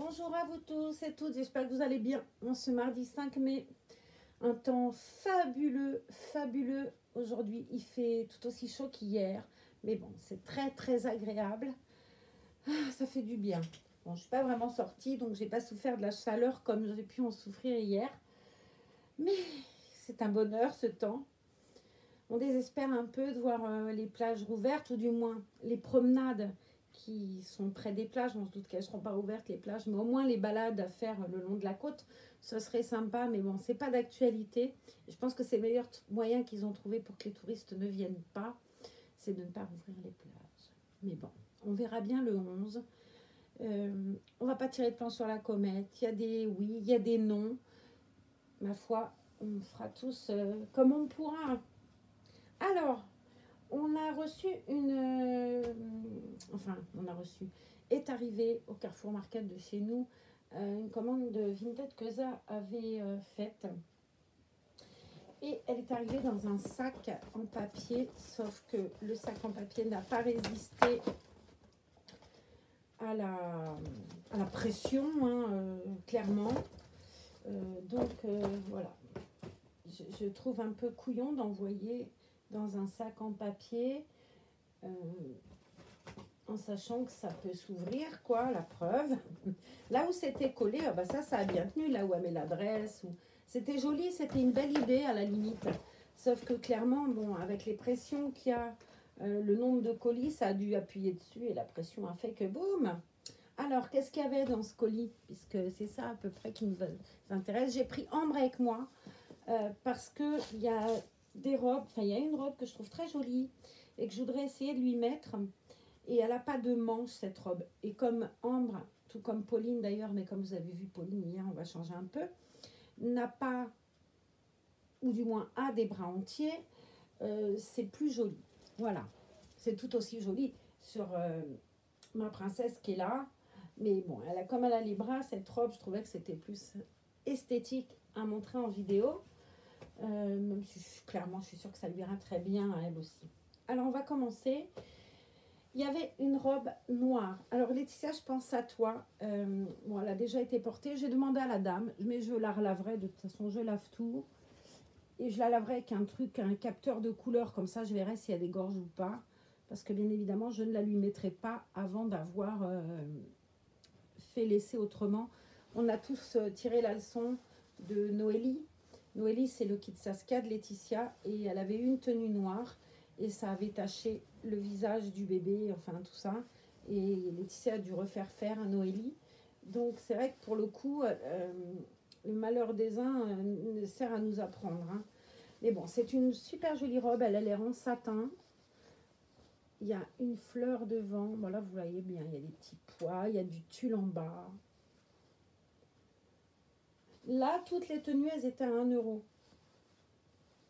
Bonjour à vous tous et toutes, j'espère que vous allez bien. On ce mardi 5 mai, un temps fabuleux, fabuleux. Aujourd'hui, il fait tout aussi chaud qu'hier, mais bon, c'est très très agréable. Ça fait du bien. Bon, je ne suis pas vraiment sortie, donc j'ai pas souffert de la chaleur comme j'ai pu en souffrir hier. Mais c'est un bonheur ce temps. On désespère un peu de voir les plages rouvertes, ou du moins les promenades qui sont près des plages. On se doute qu'elles ne seront pas ouvertes, les plages, mais au moins les balades à faire le long de la côte, ce serait sympa. Mais bon, c'est pas d'actualité. Je pense que c'est le meilleur moyen qu'ils ont trouvé pour que les touristes ne viennent pas, c'est de ne pas rouvrir les plages. Mais bon, on verra bien le 11. On va pas tirer de plan sur la comète. Il y a des oui, il y a des non. Ma foi, on fera tous comme on pourra. Alors, on a reçu est arrivé au Carrefour Market de chez nous une commande de Vinted que Za avait faite. Et elle est arrivée dans un sac en papier, sauf que le sac en papier n'a pas résisté à la pression, clairement. Voilà. Je trouve un peu couillon d'envoyer dans un sac en papier en sachant que ça peut s'ouvrir, quoi, la preuve. Là où c'était collé, ça a bien tenu, là où elle met l'adresse. C'était joli, c'était une belle idée à la limite. Sauf que clairement, bon, avec les pressions qu'il y a, le nombre de colis, ça a dû appuyer dessus et la pression a fait que boum. Alors, qu'est-ce qu'il y avait dans ce colis? Puisque c'est ça à peu près qui nous intéresse. J'ai pris Ambre avec moi parce qu'il y a des robes, il y a une robe que je trouve très jolie et que je voudrais essayer de lui mettre. Et elle n'a pas de manche, cette robe. Et comme Ambre, tout comme Pauline d'ailleurs, mais comme vous avez vu Pauline hier, on va changer un peu, n'a pas, ou du moins a des bras entiers, c'est plus joli. Voilà. C'est tout aussi joli sur ma princesse qui est là. Mais bon, comme elle a les bras, cette robe, je trouvais que c'était plus esthétique à montrer en vidéo. Même si clairement, je suis sûre que ça lui ira très bien à elle aussi. Alors, on va commencer. Il y avait une robe noire. Alors Laetitia, je pense à toi. Bon, elle a déjà été portée. J'ai demandé à la dame, mais je la relaverai. De toute façon, je lave tout. Et je la laverai avec un capteur de couleur. Comme ça, je verrai s'il y a des gorges ou pas. Parce que bien évidemment, je ne la lui mettrai pas avant d'avoir fait l'essai autrement. On a tous tiré la leçon de Noélie. Noélie, c'est le kit Saskia de Laetitia. Et elle avait une tenue noire. Et ça avait taché le visage du bébé, enfin tout ça. Et Laetitia a dû refaire faire à Noélie. Donc c'est vrai que pour le coup, le malheur des uns sert à nous apprendre. Mais bon, c'est une super jolie robe. Elle a l'air en satin. Il y a une fleur devant. Bon là, vous voyez bien, il y a des petits pois. Il y a du tulle en bas. Là, toutes les tenues, elles étaient à 1 €.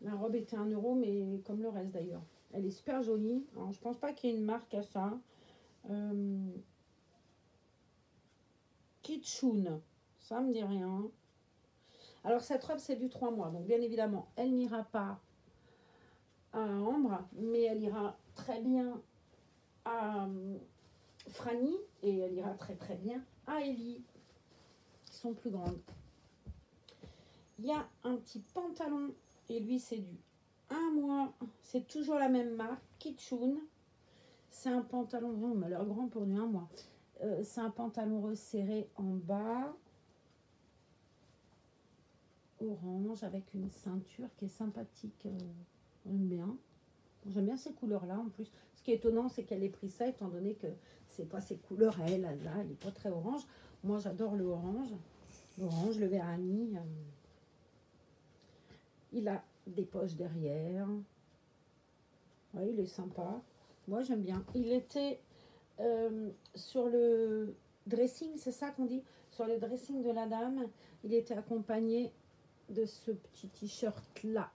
La robe était à 1 €, mais comme le reste d'ailleurs. Elle est super jolie. Alors, je pense pas qu'il y ait une marque à ça. Kitschun, ça me dit rien. Alors cette robe c'est du 3 mois, donc bien évidemment elle n'ira pas à Ambre, mais elle ira très bien à Franny et elle ira très très bien à Ellie, qui sont plus grandes. Il y a un petit pantalon et lui c'est du 1 mois, c'est toujours la même marque, Kitschun. C'est un pantalon, on m'a l'air grand pour du 1 mois. C'est un pantalon resserré en bas, orange, avec une ceinture qui est sympathique. J'aime bien. J'aime bien ces couleurs-là en plus. Ce qui est étonnant, c'est qu'elle ait pris ça, étant donné que c'est pas ses couleurs à elle, là, elle n'est pas très orange. Moi, j'adore le orange. L'orange, le vernis. Il a des poches derrière. Oui, il est sympa. Moi, j'aime bien. Il était sur le dressing, c'est ça qu'on dit? Sur le dressing de la dame, il était accompagné de ce petit t-shirt-là.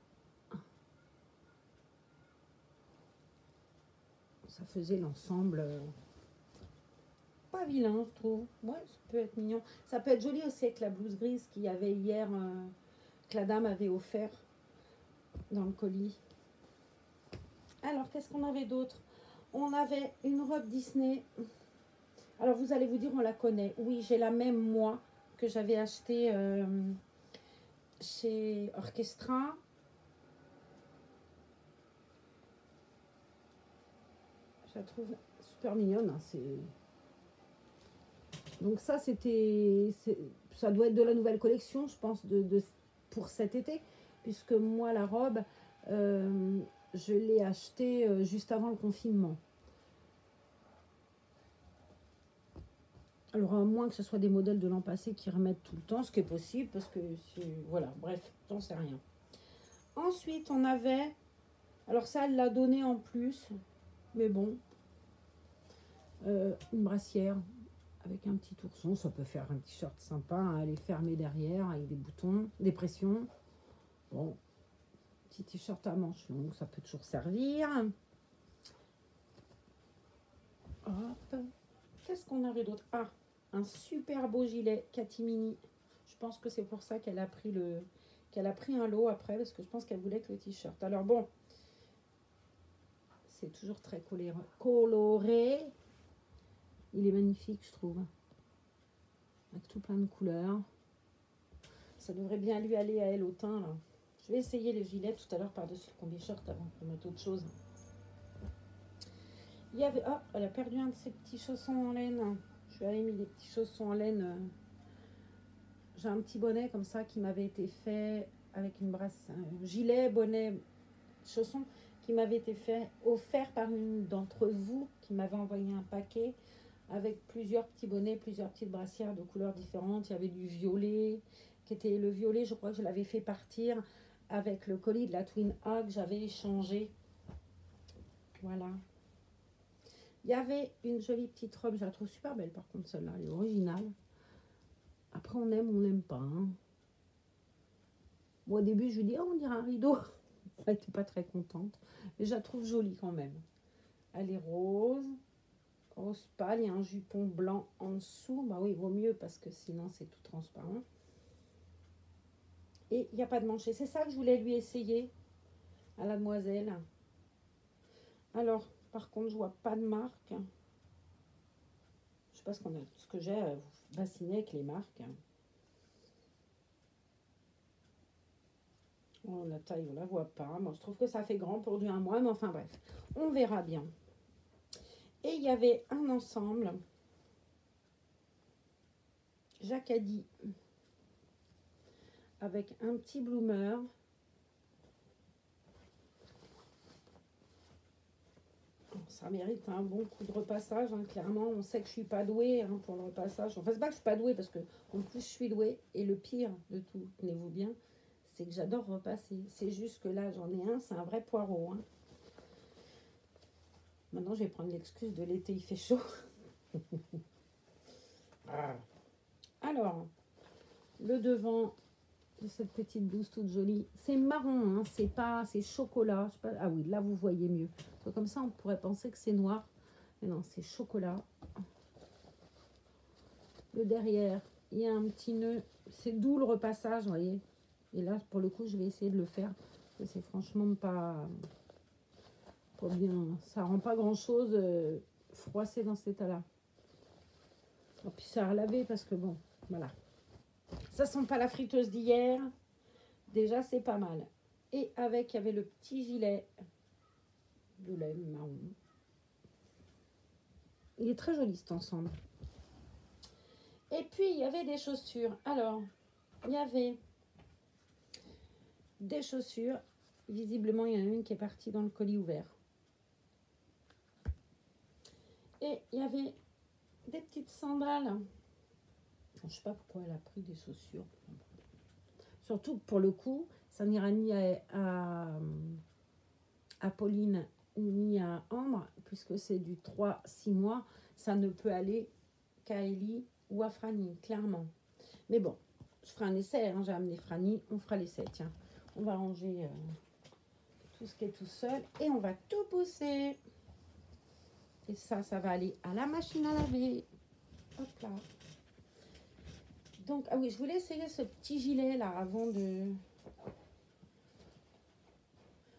Ça faisait l'ensemble pas vilain, je trouve. Ouais, ça peut être mignon. Ça peut être joli aussi avec la blouse grise qu'il y avait hier, que la dame avait offert dans le colis. Alors, qu'est-ce qu'on avait d'autre? On avait une robe Disney. Alors, vous allez vous dire, on la connaît. Oui, j'ai la même, moi, que j'avais acheté chez Orchestra. Je la trouve super mignonne. Hein, donc ça, ça doit être de la nouvelle collection, je pense, pour cet été. Puisque moi, la robe, je l'ai achetée juste avant le confinement. Alors, à moins que ce soit des modèles de l'an passé qui remettent tout le temps, ce qui est possible, parce que, voilà, bref, j'en sais rien. Ensuite, on avait, alors ça, elle l'a donné en plus, mais bon, une brassière avec un petit ourson, ça peut faire un t-shirt sympa, hein, elle est fermée derrière, avec des boutons, des pressions. Bon, petit t-shirt à manches longues, ça peut toujours servir. Hop, qu'est-ce qu'on avait d'autre? Ah, un super beau gilet Catimini. Je pense que c'est pour ça qu'elle a pris un lot après, parce que je pense qu'elle voulait que le t-shirt. Alors bon, c'est toujours très coloré. Il est magnifique, je trouve. Avec tout plein de couleurs. Ça devrait bien lui aller à elle au teint, là. Je vais essayer les gilets tout à l'heure par-dessus le combi-short avant de mettre autre chose. Il y avait... Oh, elle a perdu un de ses petits chaussons en laine. Je lui avais mis des petits chaussons en laine. J'ai un petit bonnet comme ça qui m'avait été fait avec une brasse. Un gilet, bonnet, chaussons qui m'avait été offert par une d'entre vous qui m'avait envoyé un paquet avec plusieurs petits bonnets, plusieurs petites brassières de couleurs différentes. Il y avait du violet, qui était le violet, je crois que je l'avais fait partir avec le colis de la Twin Hawk, j'avais échangé. Voilà. Il y avait une jolie petite robe, je la trouve super belle par contre celle-là, elle est originale. Après on aime ou on n'aime pas. Hein. Moi au début je lui dis, oh, on dirait un rideau. Elle n'était pas très contente, mais je la trouve jolie quand même. Elle est rose. Rose pâle, il y a un jupon blanc en dessous. Bah oui, il vaut mieux parce que sinon c'est tout transparent. Et il n'y a pas de manche. C'est ça que je voulais lui essayer à la demoiselle. Alors, par contre, je vois pas de marque. Je sais pas ce que j'ai à vous bassiner avec les marques. Oh, la taille, on la voit pas. Moi, je trouve que ça fait grand pour du 1 mois, mais enfin bref, on verra bien. Et il y avait un ensemble Jacadi avec un petit bloomer. Ça mérite un bon coup de repassage, hein, clairement. On sait que je suis pas douée hein, pour le repassage. Enfin, c'est pas que je suis pas douée, parce que en plus je suis douée. Et le pire de tout, tenez-vous bien, c'est que j'adore repasser. C'est juste que là, j'en ai un, c'est un vrai poireau. Hein. Maintenant, je vais prendre l'excuse de l'été, il fait chaud. Alors, le devant de cette petite blouse toute jolie, c'est marron, hein, c'est chocolat. Je sais pas, ah oui, là vous voyez mieux. Comme ça, on pourrait penser que c'est noir, mais non, c'est chocolat. Le derrière, il y a un petit nœud. C'est doux le repassage, vous voyez. Et là, pour le coup, je vais essayer de le faire. C'est franchement pas bien. Ça rend pas grand-chose froissé dans cet état-là. Et puis ça a lavé parce que bon, voilà. Ça sent pas la friteuse d'hier. Déjà, c'est pas mal. Et avec, il y avait le petit gilet de laine marron. Il est très joli cet ensemble. Et puis, il y avait des chaussures. Alors, il y avait des chaussures. Visiblement, il y en a une qui est partie dans le colis ouvert. Et il y avait des petites sandales. Je ne sais pas pourquoi elle a pris des chaussures. Surtout que pour le coup, ça n'ira ni à Pauline ni à Ambre, puisque c'est du 3-6 mois. Ça ne peut aller qu'à Ellie ou à Franny, clairement. Mais bon, je ferai un essai. Hein, j'ai amené Franny, on fera l'essai. Tiens, on va ranger tout ce qui est tout seul et on va tout pousser. Et ça va aller à la machine à laver. Hop là. Donc, ah oui, je voulais essayer ce petit gilet là avant de...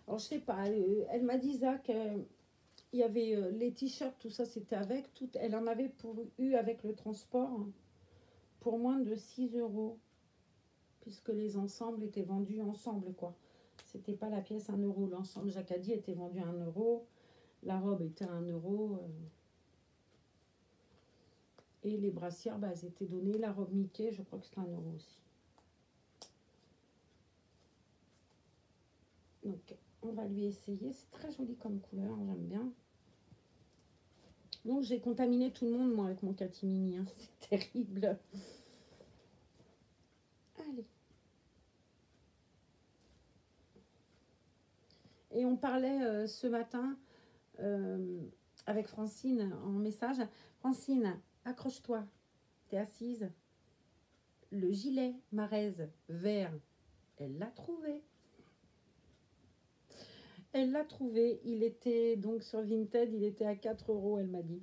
Alors, je sais pas, elle m'a dit ça que il y avait les t-shirts, tout ça, c'était avec. Tout, elle en avait eu avec le transport pour moins de 6 euros, puisque les ensembles étaient vendus ensemble, quoi. C'était pas la pièce 1 euro. L'ensemble Jacadi était vendu à 1 euro. La robe était à 1 euro. Et les brassières, bah, elles étaient données. La robe Mickey, je crois que c'était 1 euro aussi. Donc, on va lui essayer. C'est très joli comme couleur, j'aime bien. Donc, j'ai contaminé tout le monde, moi, avec mon catimini. Hein. C'est terrible. Allez. Et on parlait ce matin avec Francine en message. Francine, accroche-toi. T'es assise. Le gilet Marèze vert, elle l'a trouvé. Elle l'a trouvé. Il était donc sur Vinted, il était à 4 euros, elle m'a dit.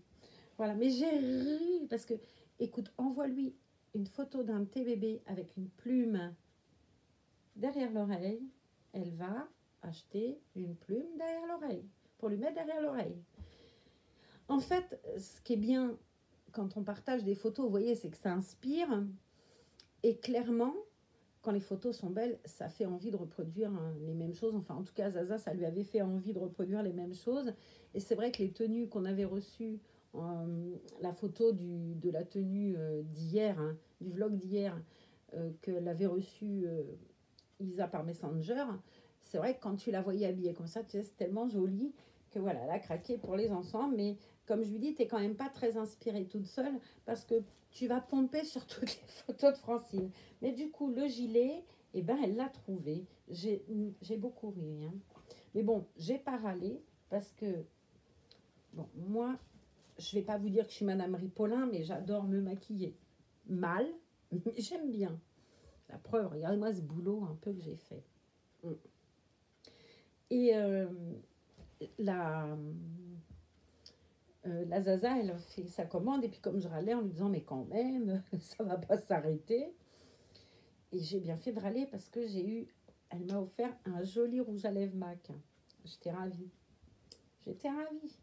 Voilà, mais j'ai ri parce que, écoute, envoie-lui une photo d'un de tes bébés avec une plume derrière l'oreille. Elle va acheter une plume derrière l'oreille pour lui mettre derrière l'oreille. En fait, ce qui est bien quand on partage des photos, vous voyez, c'est que ça inspire. Et clairement, quand les photos sont belles, ça fait envie de reproduire les mêmes choses. Enfin, en tout cas, Zaza, ça lui avait fait envie de reproduire les mêmes choses. Et c'est vrai que les tenues qu'on avait reçues, la photo de la tenue d'hier, hein, du vlog d'hier, qu'elle avait reçue Isa par Messenger, c'est vrai que quand tu la voyais habillée comme ça, tu sais, c'est tellement joli que voilà, elle a craqué pour les ensembles. Mais comme je lui dis, tu n'es quand même pas très inspirée toute seule parce que tu vas pomper sur toutes les photos de Francine. Mais du coup, le gilet, eh ben, elle l'a trouvé. J'ai beaucoup ri. Hein. Mais bon, j'ai pas râlé parce que, bon, moi, je vais pas vous dire que je suis Madame Ripollin, mais j'adore me maquiller. Mal, mais j'aime bien. La preuve, regardez-moi ce boulot un peu que j'ai fait. Et la Zaza, elle a fait sa commande, et puis comme je râlais en lui disant, mais quand même, ça va pas s'arrêter. Et j'ai bien fait de râler parce que elle m'a offert un joli rouge à lèvres MAC. J'étais ravie. J'étais ravie.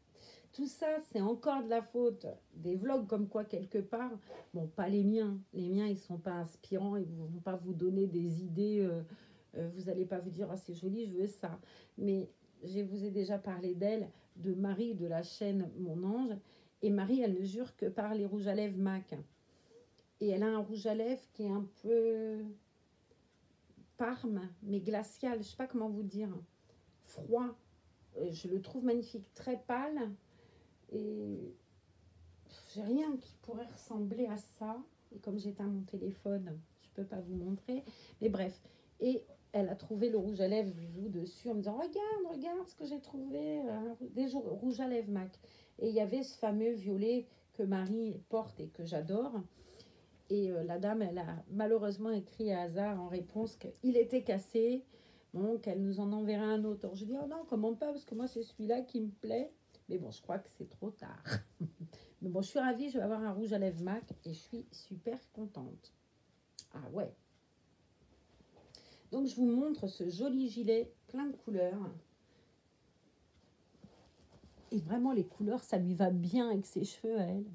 Tout ça, c'est encore de la faute des vlogs comme quoi quelque part. Bon, pas les miens. Les miens, ils sont pas inspirants. Ils ne vont pas vous donner des idées. Vous n'allez pas vous dire, ah, c'est joli, je veux ça. Mais je vous ai déjà parlé d'elle, de Marie de la chaîne Mon Ange. Et Marie, elle ne jure que par les rouges à lèvres MAC. Et elle a un rouge à lèvres qui est un peu parme, mais glacial. Je ne sais pas comment vous dire. Froid. Je le trouve magnifique. Très pâle. Et j'ai rien qui pourrait ressembler à ça. Et comme j'éteins mon téléphone, je peux pas vous montrer. Mais bref. Et elle a trouvé le rouge à lèvres Bisou dessus en me disant, regarde ce que j'ai trouvé. Des rouges à lèvres MAC. Et il y avait ce fameux violet que Marie porte et que j'adore. Et la dame, elle a malheureusement écrit à Hazard en réponse qu'il était cassé. Donc, qu'elle nous en enverra un autre. Alors, je dis, oh non, commande pas, parce que moi, c'est celui-là qui me plaît. Mais bon, je crois que c'est trop tard. Mais bon, je suis ravie, je vais avoir un rouge à lèvres MAC et je suis super contente. Ah ouais. Donc, je vous montre ce joli gilet plein de couleurs. Et vraiment, les couleurs, ça lui va bien avec ses cheveux à elle.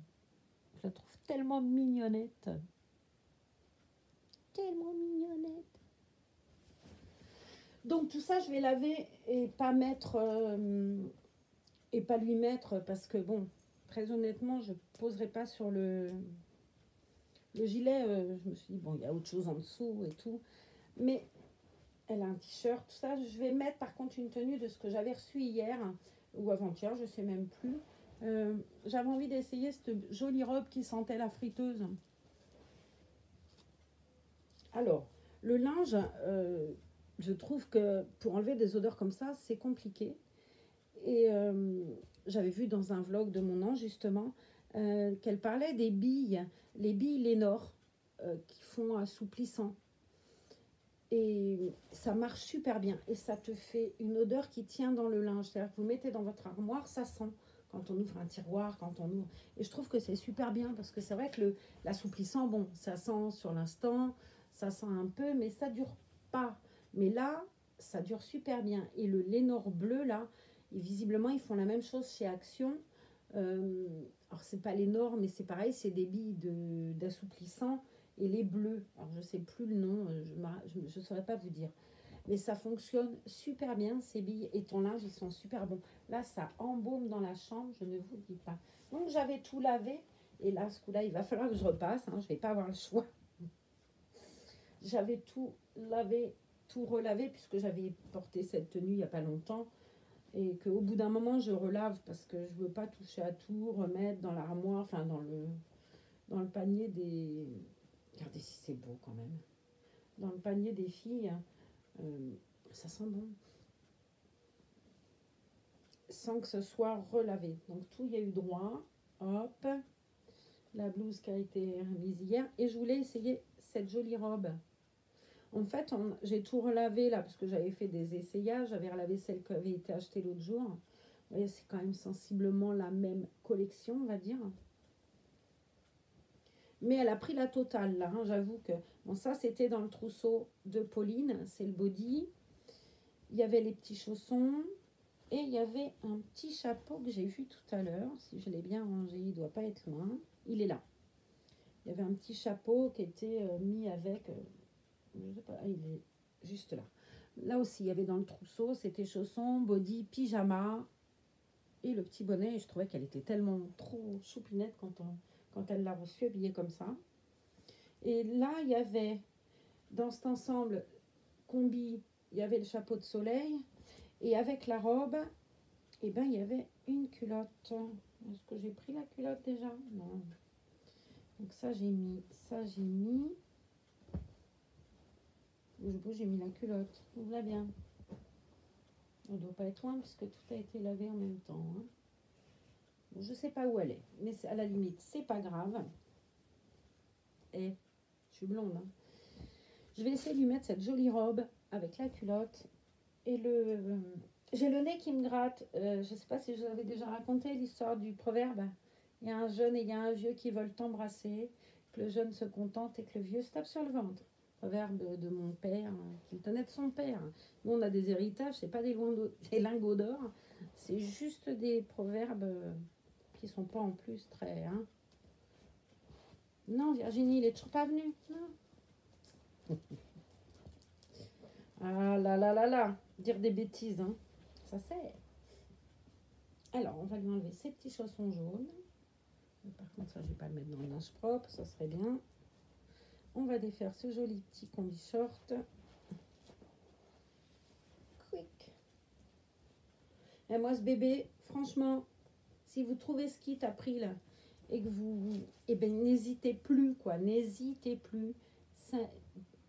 Je la trouve tellement mignonnette. Tellement mignonnette. Donc, tout ça, je vais laver et pas mettre... et pas lui mettre parce que, bon, très honnêtement, je ne poserai pas sur le gilet. Je me suis dit, bon, il y a autre chose en dessous et tout. Mais elle a un t-shirt, tout ça. Je vais mettre par contre une tenue de ce que j'avais reçu hier ou avant-hier, je ne sais même plus. J'avais envie d'essayer cette jolie robe qui sentait la friteuse. Alors, le linge, je trouve que pour enlever des odeurs comme ça, c'est compliqué. Et j'avais vu dans un vlog de Mon Ange, justement, qu'elle parlait des billes, les billes Lénore, qui font assouplissant. Et ça marche super bien. Et ça te fait une odeur qui tient dans le linge. C'est-à-dire que vous mettez dans votre armoire, ça sent. Quand on ouvre un tiroir, quand on ouvre... Et je trouve que c'est super bien, parce que c'est vrai que l'assouplissant, bon, ça sent sur l'instant, ça sent un peu, mais ça dure pas. Mais là, ça dure super bien. Et le Lénore bleu, là, Et visiblement, ils font la même chose chez Action. Alors, c'est pas les normes, mais c'est pareil, c'est des billes d'assouplissant et les bleus. Alors, je sais plus le nom, je ne saurais pas vous dire. Mais ça fonctionne super bien, ces billes. Et ton linge, ils sont super bons. Là, ça embaume dans la chambre, je ne vous dis pas. Donc, j'avais tout lavé. Et là, ce coup-là, il va falloir que je repasse. Hein, je ne vais pas avoir le choix. J'avais tout lavé, tout relavé, puisque j'avais porté cette tenue il n'y a pas longtemps. Et qu'au bout d'un moment, je relave parce que je ne veux pas toucher à tout, remettre dans l'armoire, enfin dans le panier des... Regardez si c'est beau quand même. Dans le panier des filles, ça sent bon. Sans que ce soit relavé. Donc tout y a eu droit. Hop. La blouse qui a été remise hier. Et je voulais essayer cette jolie robe. En fait, j'ai tout relavé là parce que j'avais fait des essayages. J'avais relavé celle qui avait été achetée l'autre jour. Vous voyez, c'est quand même sensiblement la même collection, on va dire. Mais elle a pris la totale là, hein, j'avoue que... Bon, ça, c'était dans le trousseau de Pauline. C'est le body. Il y avait les petits chaussons. Et il y avait un petit chapeau que j'ai vu tout à l'heure. Si je l'ai bien rangé, il ne doit pas être loin. Il est là. Il y avait un petit chapeau qui était mis avec... je sais pas, il est juste là. Là aussi, il y avait dans le trousseau, c'était chaussons, body, pyjama et le petit bonnet. Et je trouvais qu'elle était tellement trop choupinette quand elle l'a reçue habillée comme ça. Et là, il y avait, dans cet ensemble combi, il y avait le chapeau de soleil. Et avec la robe, eh ben, il y avait une culotte. Est-ce que j'ai pris la culotte déjà? Non. Donc ça, j'ai mis. Ça, j'ai mis. Bouge, bouge, j'ai mis la culotte. Ouvre-la bien. On ne doit pas être loin puisque tout a été lavé en même temps. Hein. Bon, je ne sais pas où elle est. Mais à la limite, c'est pas grave. Et je suis blonde. Hein. Je vais essayer de lui mettre cette jolie robe avec la culotte. Et le... J'ai le nez qui me gratte. Je ne sais pas si je vous avais déjà raconté l'histoire du proverbe. Il y a un jeune et il y a un vieux qui veulent t'embrasser. Que le jeune se contente et que le vieux se tape sur le ventre. Proverbe de mon père, qui me tenait de son père. Nous, on a des héritages, c'est pas des lingots d'or. C'est juste des proverbes qui sont pas en plus très... Hein. Non, Virginie, il est toujours pas venu. Non. Ah là là là là. Dire des bêtises, hein. Ça sert. Alors, on va lui enlever ses petits chaussons jaunes. Par contre, ça, je vais pas le mettre dans le linge propre, ça serait bien. On va défaire ce joli petit combi short. Quick. Et moi, ce bébé, franchement, si vous trouvez ce kit à prix là, et que vous... Eh ben, n'hésitez plus, quoi. N'hésitez plus. Ça,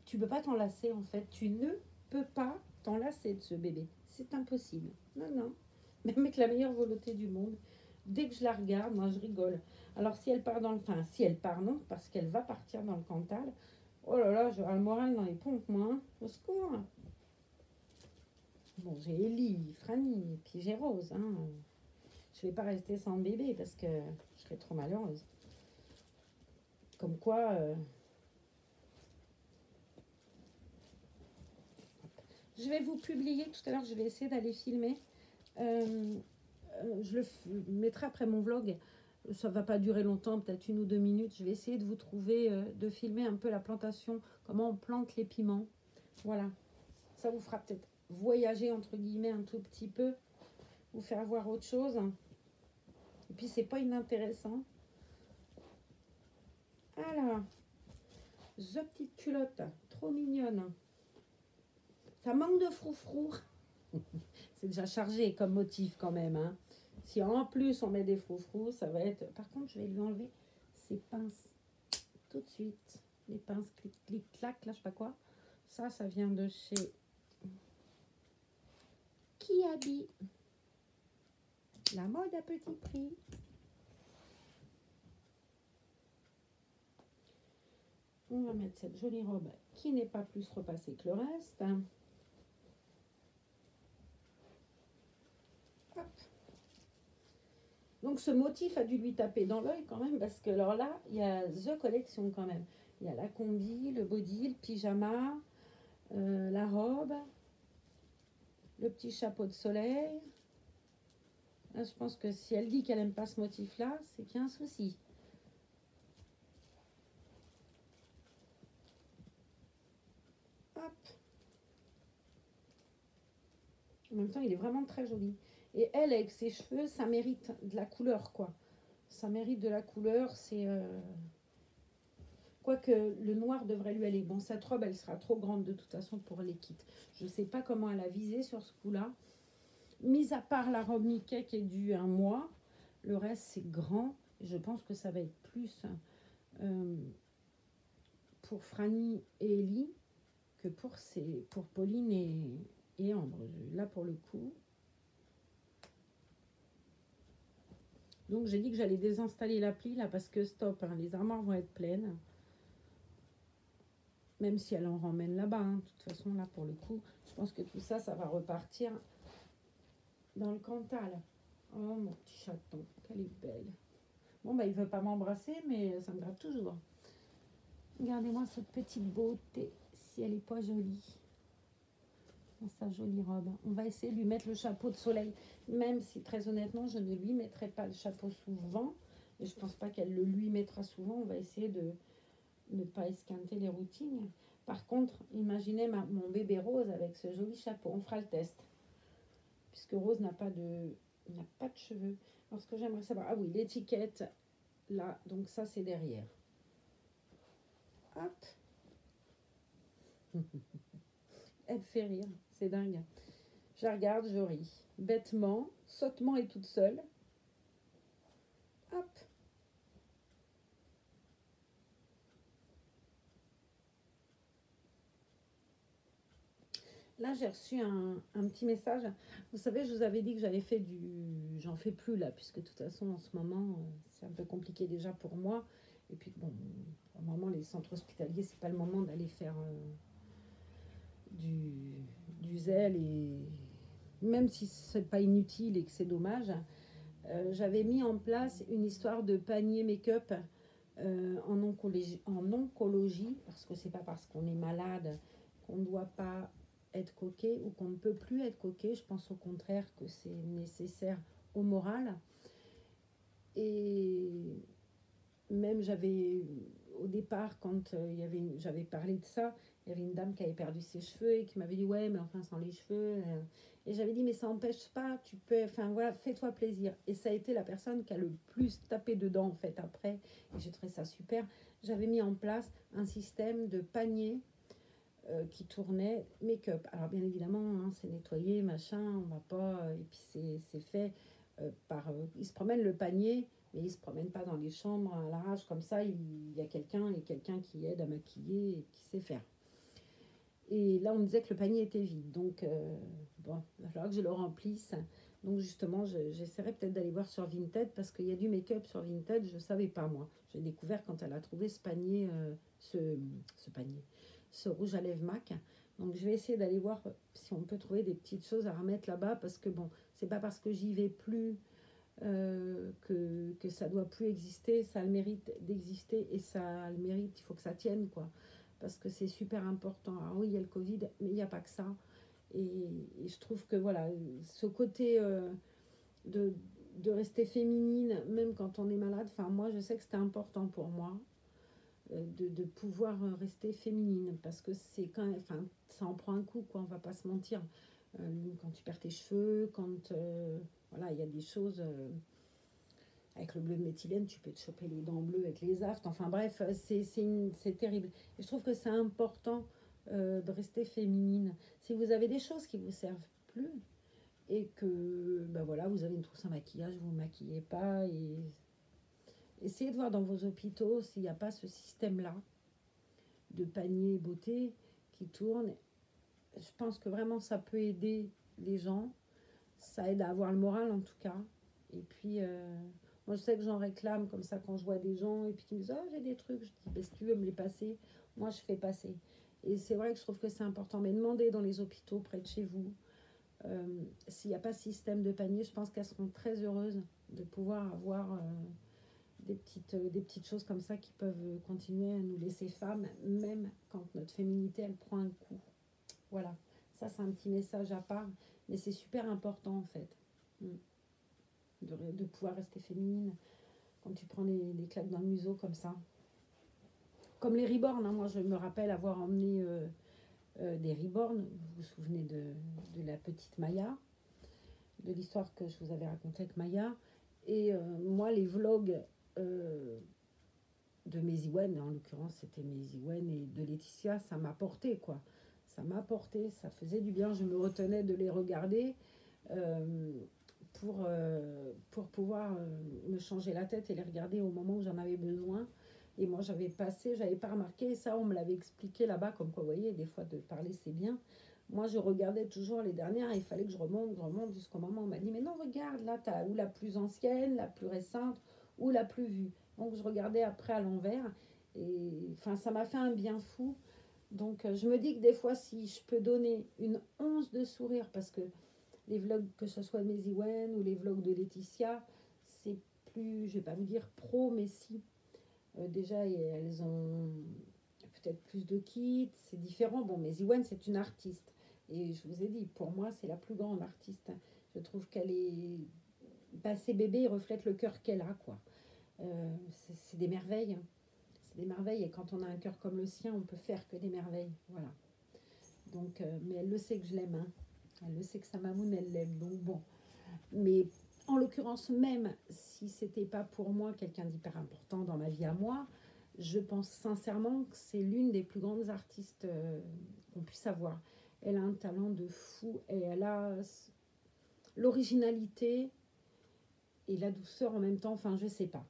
tu peux pas t'en lasser, en fait. Tu ne peux pas t'en lasser de ce bébé. C'est impossible. Non, non. Même avec la meilleure volonté du monde. Dès que je la regarde, moi, je rigole. Alors, si elle part dans le... Enfin, si elle part, non, parce qu'elle va partir dans le Cantal. Oh là là, j'aurai le moral dans les pompes, moi. Hein. Au secours. Bon, j'ai Ellie, Franny, et puis j'ai Rose. Hein. Je vais pas rester sans bébé parce que je serais trop malheureuse. Comme quoi... Je vais vous publier tout à l'heure, je vais essayer d'aller filmer. Je le mettrai après mon vlog. Ça va pas durer longtemps, peut-être 1 ou 2 minutes. Je vais essayer de vous trouver, de filmer un peu la plantation, comment on plante les piments. Voilà. Ça vous fera peut-être voyager, entre guillemets, un tout petit peu. Vous faire voir autre chose. Et puis, c'est pas inintéressant. Alors, the petite culotte, trop mignonne. Ça manque de froufrou. C'est déjà chargé comme motif quand même. Hein. Si en plus on met des froufrous, ça va être... Par contre, je vais lui enlever ses pinces tout de suite. Les pinces clic-clac, là, je sais pas quoi. Ça vient de chez Kiabi. La mode à petit prix. On va mettre cette jolie robe qui n'est pas plus repassée que le reste. Hop. Donc ce motif a dû lui taper dans l'œil quand même, parce que alors là, il y a The Collection quand même. Il y a la combi, le body, le pyjama, la robe, le petit chapeau de soleil. Là, je pense que si elle dit qu'elle aime pas ce motif-là, c'est qu'il y a un souci. Hop. En même temps, il est vraiment très joli. Et elle, avec ses cheveux, ça mérite de la couleur, quoi. Ça mérite de la couleur, c'est... Quoique le noir devrait lui aller. Bon, cette robe, elle sera trop grande de toute façon pour les kits. Je ne sais pas comment elle a visé sur ce coup-là. Mis à part la robe Mickey qui est due un mois, le reste c'est grand. Je pense que ça va être plus euh, pour Franny et Ellie que pour Pauline et Ambre. Là pour le coup. Donc j'ai dit que j'allais désinstaller l'appli là parce que stop, hein, les armoires vont être pleines. Même si elle en ramène là-bas. Hein. De toute façon là pour le coup, je pense que tout ça, ça va repartir dans le Cantal. Oh mon petit chaton, qu'elle est belle. Bon bah il veut pas m'embrasser mais ça me gratte toujours. Regardez-moi cette petite beauté, si elle est pas jolie. Dans sa jolie robe. On va essayer de lui mettre le chapeau de soleil, même si très honnêtement je ne lui mettrai pas le chapeau souvent. Et je pense pas qu'elle le lui mettra souvent. On va essayer de ne pas esquinter les routines. Par contre, imaginez mon bébé Rose avec ce joli chapeau. On fera le test. Puisque Rose n'a pas de cheveux. Alors ce que j'aimerais savoir, ah oui, l'étiquette là, donc ça c'est derrière. Hop. Elle fait rire, c'est dingue. Je la regarde, je ris. Bêtement, sottement et toute seule. Hop. Là, j'ai reçu un petit message. Vous savez, je vous avais dit que j'avais fait du... J'en fais plus là, puisque de toute façon, en ce moment, c'est un peu compliqué déjà pour moi. Et puis, bon, normalement, les centres hospitaliers, c'est pas le moment d'aller faire du zèle. Et même si c'est pas inutile et que c'est dommage, j'avais mis en place une histoire de panier make-up en oncologie, parce que c'est pas parce qu'on est malade qu'on ne doit pas être coquet ou qu'on ne peut plus être coquet. Je pense au contraire que c'est nécessaire au moral. Et même j'avais, au départ, quand j'avais parlé de ça, il y avait une dame qui avait perdu ses cheveux et qui m'avait dit ouais mais enfin sans les cheveux. Et j'avais dit mais ça n'empêche pas, tu peux, enfin voilà, fais-toi plaisir. Et ça a été la personne qui a le plus tapé dedans en fait après. Et j'ai trouvé ça super. J'avais mis en place un système de panier qui tournait make-up. Alors bien évidemment, hein, c'est nettoyé, machin, on va pas, et puis c'est fait par... ils se promènent le panier, mais ils se promènent pas dans les chambres à l'arrache, comme ça, il y a quelqu'un qui aide à maquiller et qui sait faire. Et là, on me disait que le panier était vide, donc bon, il va falloir que je le remplisse. Donc justement, j'essaierai peut-être d'aller voir sur Vinted, parce qu'il y a du make-up sur Vinted, je ne savais pas moi. J'ai découvert quand elle a trouvé ce panier, ce panier, ce rouge à lèvres MAC. Donc je vais essayer d'aller voir si on peut trouver des petites choses à remettre là-bas, parce que bon, c'est pas parce que j'y vais plus que ça doit plus exister. Ça a le mérite d'exister et ça a le mérite, il faut que ça tienne quoi, parce que c'est super important. Alors oui, il y a le Covid, mais il n'y a pas que ça. Et je trouve que voilà, ce côté de, de rester féminine, même quand on est malade, enfin moi je sais que c'était important pour moi de pouvoir rester féminine, parce que c'est quand même, enfin ça en prend un coup quoi, on va pas se mentir. Quand tu perds tes cheveux, quand voilà, il y a des choses avec le bleu de méthylène, tu peux te choper les dents bleues avec les aftes. Enfin bref, c'est terrible. Et je trouve que c'est important de rester féminine. Si vous avez des choses qui vous servent plus et que ben voilà, vous avez une trousse à maquillage, vous ne maquillez pas, et essayez de voir dans vos hôpitaux s'il n'y a pas ce système-là de panier beauté qui tourne. Je pense que vraiment ça peut aider les gens. Ça aide à avoir le moral en tout cas. Et puis, moi je sais que j'en réclame comme ça quand je vois des gens et puis qui me disent oh, j'ai des trucs. Je dis ben, si tu veux me les passer, moi je fais passer. Et c'est vrai que je trouve que c'est important. Mais demandez dans les hôpitaux près de chez vous. S'il n'y a pas de système de panier, je pense qu'elles seront très heureuses de pouvoir avoir des petites choses comme ça qui peuvent continuer à nous laisser femmes, même quand notre féminité elle prend un coup. Voilà, ça c'est un petit message à part, mais c'est super important en fait. Mm. de pouvoir rester féminine. Quand tu prends des claques dans le museau comme ça. Comme les reborn, hein. Moi je me rappelle avoir emmené des reborn. Vous vous souvenez de la petite Maya, de l'histoire que je vous avais racontée avec Maya. Et moi les vlogs de Maisy-Wen, en l'occurrence c'était Maisy-Wen et de Laetitia, ça m'a porté quoi. Ça m'a porté, ça faisait du bien. Je me retenais de les regarder pour pouvoir me changer la tête et les regarder au moment où j'en avais besoin. Et moi j'avais pas remarqué, et ça on me l'avait expliqué là-bas, comme quoi vous voyez, des fois de parler c'est bien. Moi je regardais toujours les dernières, il fallait que je remonte jusqu'au moment où on m'a dit mais non regarde, là tu as ou la plus ancienne, la plus récente ou la plus vue. Donc je regardais après à l'envers et enfin ça m'a fait un bien fou. Donc je me dis que des fois si je peux donner une once de sourire, parce que les vlogs, que ce soit de Maisy-Wen ou les vlogs de Laetitia, c'est plus, je vais pas me dire pro, mais si. Déjà, elles ont peut-être plus de kits, c'est différent. Bon, Maisy-Wen, c'est une artiste. Et je vous ai dit, pour moi, c'est la plus grande artiste. Je trouve qu'elle est... Bah, ses bébés reflètent le cœur qu'elle a, quoi. C'est des merveilles. C'est des merveilles. Et quand on a un cœur comme le sien, on peut faire que des merveilles. Voilà. Donc, mais elle le sait que je l'aime, hein. Elle le sait que sa mamoune, elle l'aime. Donc bon. Mais en l'occurrence, même si c'était pas pour moi quelqu'un d'hyper important dans ma vie à moi, je pense sincèrement que c'est l'une des plus grandes artistes qu'on puisse avoir. Elle a un talent de fou et elle a l'originalité et la douceur en même temps. Enfin, je sais pas.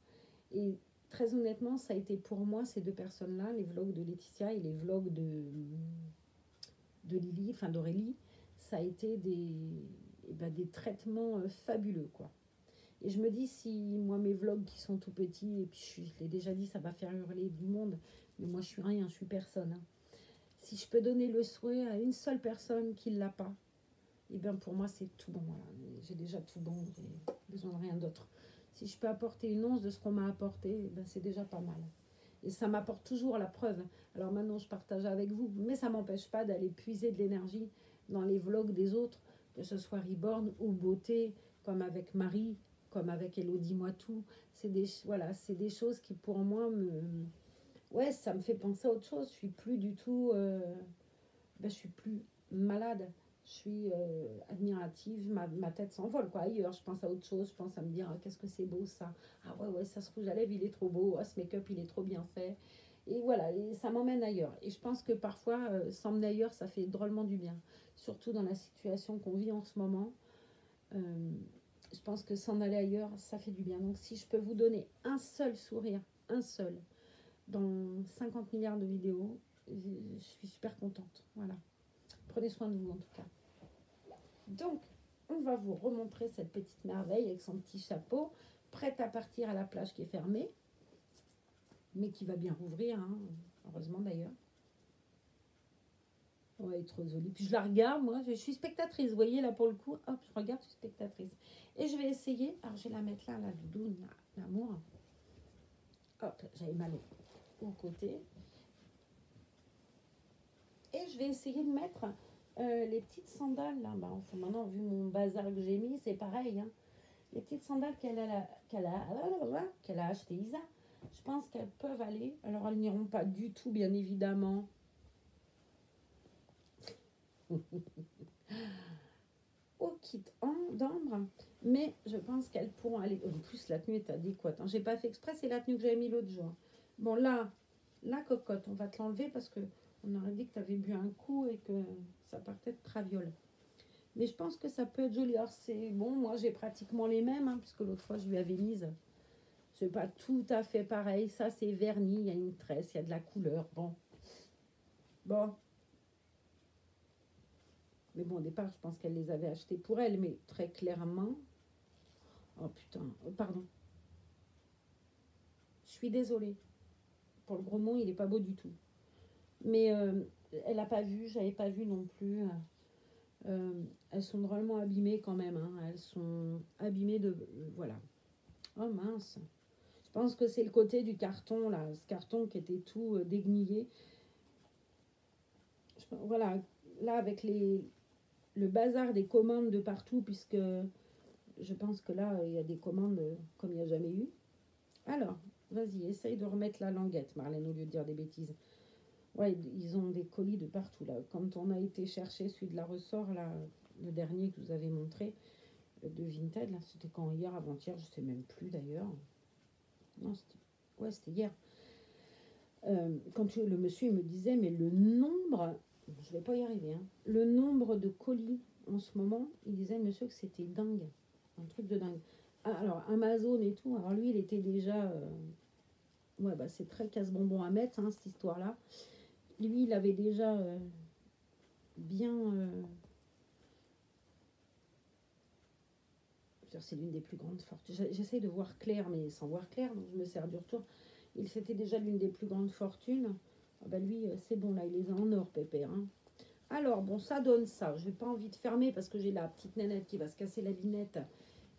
Et très honnêtement, ça a été pour moi ces deux personnes-là, les vlogs de Laetitia et les vlogs de Lily, enfin d'Aurélie, ça a été des traitements fabuleux, quoi. Et je me dis, si moi, mes vlogs qui sont tout petits, et puis je l'ai déjà dit, ça va faire hurler du monde, mais moi, je suis rien, je suis personne, hein. Si je peux donner le souhait à une seule personne qui ne l'a pas, et bien pour moi, c'est tout bon. Voilà. J'ai déjà tout bon, j'ai besoin de rien d'autre. Si je peux apporter une once de ce qu'on m'a apporté, ben c'est déjà pas mal. Et ça m'apporte toujours la preuve. Alors maintenant, je partage avec vous, mais ça ne m'empêche pas d'aller puiser de l'énergie dans les vlogs des autres, que ce soit Reborn ou Beauté, comme avec Marie, comme avec Elodie Moitou. C'est des choses qui pour moi ouais, ça me fait penser à autre chose. Je suis plus du tout, je suis plus malade. Je suis admirative, ma tête s'envole quoi. Ailleurs, je pense à autre chose, je pense à me dire ah, qu'est-ce que c'est beau ça. Ah ouais, ça se rouge à lèvres, il est trop beau. Ah, ce make-up, il est trop bien fait. Et voilà, et ça m'emmène ailleurs. Et je pense que parfois, s'emmener ailleurs, ça fait drôlement du bien. Surtout dans la situation qu'on vit en ce moment. Je pense que s'en aller ailleurs, ça fait du bien. Donc si je peux vous donner un seul sourire, un seul, dans 50 milliards de vidéos, je suis super contente. Voilà. Prenez soin de vous en tout cas. Donc, on va vous remontrer cette petite merveille avec son petit chapeau, prête à partir à la plage qui est fermée, mais qui va bien rouvrir, hein, heureusement d'ailleurs. Ouais, elle est trop jolie. Puis je la regarde, moi, je suis spectatrice. Vous voyez, là, pour le coup, hop, je regarde, je suis spectatrice. Et je vais essayer, alors je vais la mettre là, la doudoune, l'amour. Hop, j'avais mal au côté. Et je vais essayer de mettre les petites sandales, là. Bah, enfin, maintenant, vu mon bazar que j'ai mis, c'est pareil, hein. Les petites sandales qu'elle a achetées, Isa, je pense qu'elles peuvent aller. Alors, elles n'iront pas du tout, bien évidemment. Au kit d'ambre, mais je pense qu'elles pourront aller. En plus, la tenue est adéquate, hein. J'ai pas fait exprès, c'est la tenue que j'avais mis l'autre jour. Bon, là, la cocotte, on va te l'enlever parce que on aurait dit que tu avais bu un coup et que ça partait de traviole. Mais je pense que ça peut être joli. Alors, c'est bon, moi j'ai pratiquement les mêmes, hein, puisque l'autre fois je lui avais mise. C'est pas tout à fait pareil. Ça, c'est verni, il y a une tresse, il y a de la couleur. Bon. Mais bon, au départ, je pense qu'elle les avait achetées pour elle, mais très clairement. Oh putain, pardon. Je suis désolée. Pour le gros mot, il n'est pas beau du tout. Mais elle n'a pas vu, j'avais pas vu non plus. Elles sont drôlement abîmées quand même, hein. Elles sont abîmées de... voilà. Oh mince. Je pense que c'est le côté du carton, là. Ce carton qui était tout dégnillé. Voilà. Là, avec le bazar des commandes de partout, puisque Je pense que là, il y a des commandes comme il n'y a jamais eu. Alors, vas-y, essaye de remettre la languette, Marlène, au lieu de dire des bêtises. Ouais, ils ont des colis de partout, là. Quand on a été chercher celui de la ressort, là, le dernier que vous avez montré, de Vinted, là, c'était quand hier, avant-hier, je sais même plus d'ailleurs. Non, c'était hier. Quand le monsieur il me disait, mais le nombre, je vais pas y arriver, hein, le nombre de colis en ce moment, il disait, monsieur, que c'était dingue, un truc de dingue. Ah, alors, Amazon et tout, alors lui, il était déjà, ouais, bah, c'est très casse-bonbon à mettre, hein, cette histoire-là. Lui, il avait déjà bien, c'est l'une des plus grandes fortunes. J'essaye de voir clair, mais sans voir clair, donc je me sers du retour. C'était déjà l'une des plus grandes fortunes. Ah bah lui, c'est bon, là, il les a en or, pépère. Hein. Alors, bon, ça donne ça. Je n'ai pas envie de fermer parce que j'ai la petite nénette qui va se casser la lunette.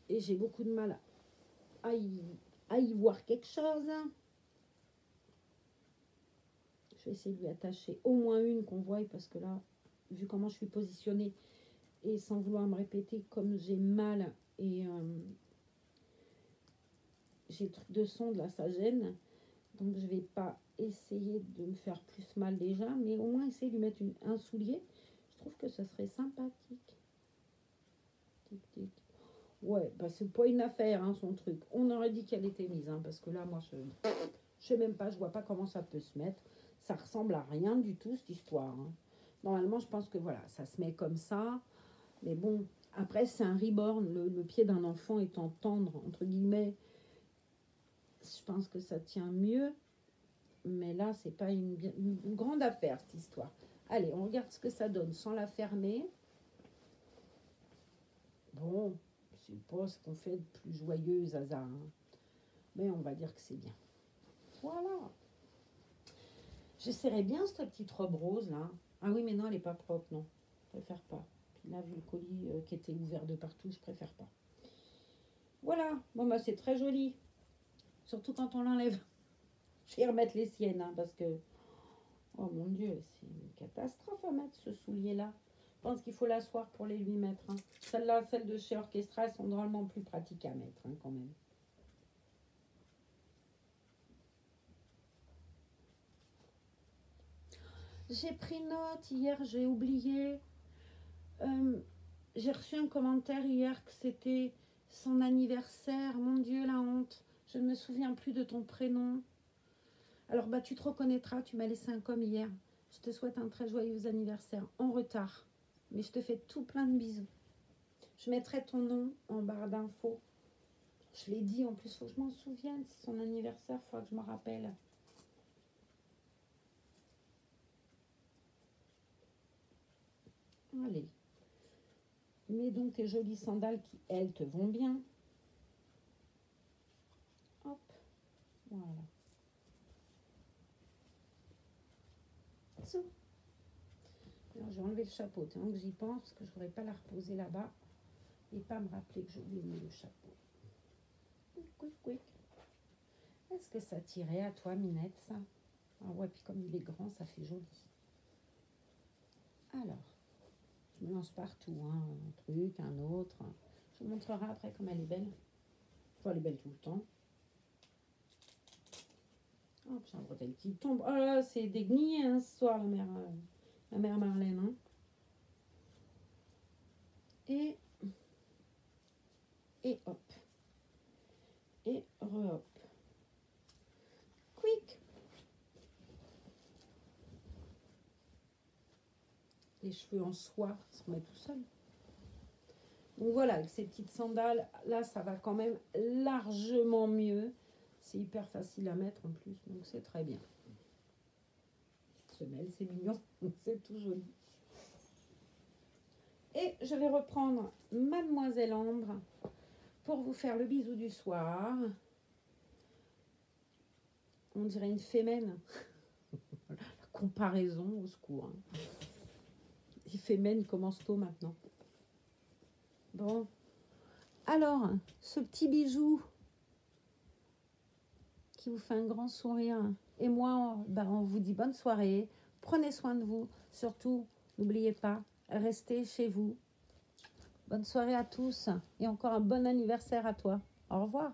Et j'ai beaucoup de mal à y voir quelque chose. Je vais essayer de lui attacher au moins une qu'on voie parce que là, vu comment je suis positionnée, et sans vouloir me répéter, comme j'ai mal et j'ai le truc de sonde, là, ça gêne. Donc, je ne vais pas essayer de me faire plus mal déjà, mais au moins essayer de lui mettre un soulier. Je trouve que ce serait sympathique. Tic, tic. Ouais, bah c'est pas une affaire, hein, son truc. On aurait dit qu'elle était mise, hein, parce que là, moi, je sais même pas, je vois pas comment ça peut se mettre. Ça ressemble à rien du tout, cette histoire. Hein. Normalement, je pense que voilà, ça se met comme ça. Mais bon, après, c'est un reborn. Le pied d'un enfant étant tendre, entre guillemets, je pense que ça tient mieux. Mais là, c'est pas une grande affaire, cette histoire. Allez, on regarde ce que ça donne sans la fermer. Bon, c'est pas ce qu'on fait de plus joyeux, Zaza. Hein. Mais on va dire que c'est bien. Voilà. J'essaierais bien cette petite robe rose, là. Ah oui, mais non, elle n'est pas propre, non. Je préfère pas. Puis là, vu le colis qui était ouvert de partout, je préfère pas. Voilà. Bon, bah, c'est très joli. Surtout quand on l'enlève. Je vais remettre les siennes, hein, parce que... Oh mon Dieu, c'est une catastrophe à mettre ce soulier-là. Je pense qu'il faut l'asseoir pour les lui mettre. Hein. Celles-là, celles de chez Orchestra, elles sont normalement plus pratiques à mettre, hein, quand même. J'ai pris note hier, j'ai oublié. J'ai reçu un commentaire hier que c'était son anniversaire. Mon Dieu, la honte. Je ne me souviens plus de ton prénom. Alors, bah, tu te reconnaîtras, tu m'as laissé un com hier. Je te souhaite un très joyeux anniversaire en retard. Mais je te fais tout plein de bisous. Je mettrai ton nom en barre d'infos. Je l'ai dit, en plus, il faut que je m'en souvienne. C'est son anniversaire, il faut que je me rappelle. Allez. Mets donc tes jolies sandales qui, elles, te vont bien. Hop. Voilà. So. Alors, j'ai enlevé le chapeau. Tant que j'y pense, parce que je ne voudrais pas la reposer là-bas. Et pas me rappeler que j'ai oublié le chapeau. Quick, quick. Est-ce que ça tirait à toi, Minette, ça? Ah ouais, puis comme il est grand, ça fait joli. Alors, je me lance partout, hein, un truc, un autre. Je vous montrerai après comme elle est belle. Enfin, elle est belle tout le temps. Hop, j'ai un bretelle qui tombe. Oh là, c'est déguenillé hein, ce soir, la mère Marlène. Hein. Et hop. Et re-hop. Quick. Les cheveux en soie se remettent tout seul. Donc voilà, avec ces petites sandales, là, ça va quand même largement mieux. C'est hyper facile à mettre en plus, donc c'est très bien. Semelle, c'est mignon, c'est tout joli. Et je vais reprendre Mademoiselle Ambre pour vous faire le bisou du soir. On dirait une fémène. La comparaison, au secours. Hein. Les fémènes, ils commencent tôt maintenant. Bon. Alors, ce petit bijou qui vous fait un grand sourire. Et moi, on vous dit bonne soirée. Prenez soin de vous. Surtout, n'oubliez pas, restez chez vous. Bonne soirée à tous et encore un bon anniversaire à toi. Au revoir.